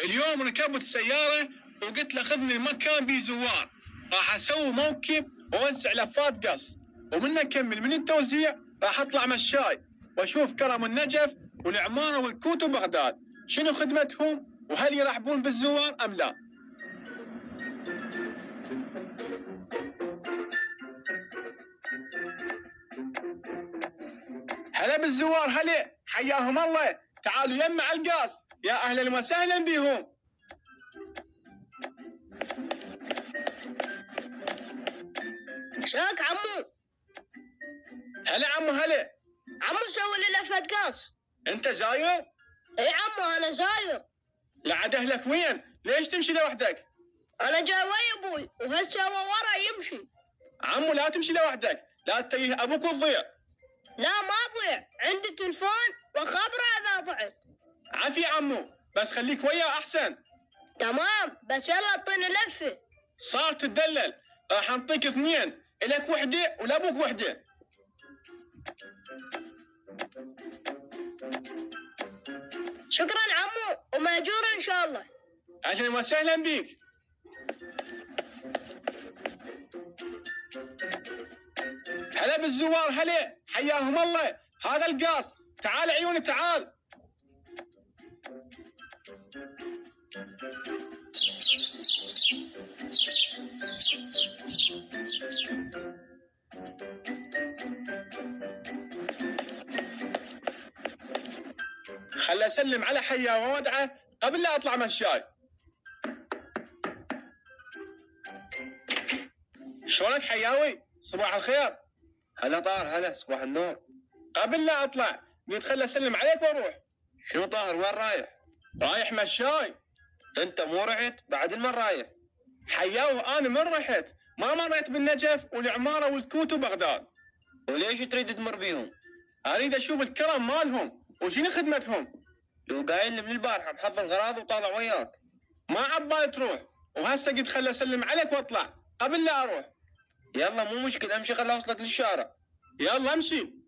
اليوم ركبت السيارة وقلت له خذني المكان بيه زوار، راح اسوي موكب واوزع لفات قص، ومن اكمل من التوزيع راح اطلع مشاي واشوف كرم النجف والعمارة والكوت وبغداد شنو خدمتهم وهل يرحبون بالزوار ام لا. هلا بالزوار، هلا حياهم الله، تعالوا يمع القاص، يا اهلا وسهلا بيهم. شاك عمو؟ هلا عمو هلا. عمو سوي لي لفة قاص. انت زاير؟ اي عمو انا زاير. لا عاد اهلك وين؟ ليش تمشي لوحدك؟ انا جاي ويا ابوي وهسه هو ورا يمشي. عمو لا تمشي لوحدك، لا تتيه ابوك وتضيع. لا ما اضيع، عندي تلفون وخبره اذا ضعت. عافية عمو، بس خليك وياه احسن. تمام، بس يلا اعطيني لفه. صار تدلل، راح نعطيك اثنين، الك وحده ولابوك وحده. شكرا عمو وماجور ان شاء الله. اهلا وسهلا بيك. هلا بالزوار، هلا حياهم الله، هذا القاص، تعال عيوني تعال. خل اسلم على حياه وودعه قبل لا اطلع مشاي. شلونك حياوي؟ صباح الخير. هلا طاهر، هلا صباح النور. قبل لا اطلع قلت خل اسلم عليك واروح. شنو طاهر وين رايح؟ رايح مشاي. انت مو رحت بعد المن رايح؟ حياوي انا من رحت ما مريت بالنجف والعماره والكوت وبغداد. وليش تريد تمر بيهم؟ اريد اشوف الكرم مالهم وشنو خدمتهم. لو قايل لي من البارحه محضر غراض وطالع وياك. ما عبالي تروح، وهسه قلت خل اسلم عليك واطلع قبل لا اروح. يلا مو مشكله، امشي خل اوصلك للشارع. يلا امشي.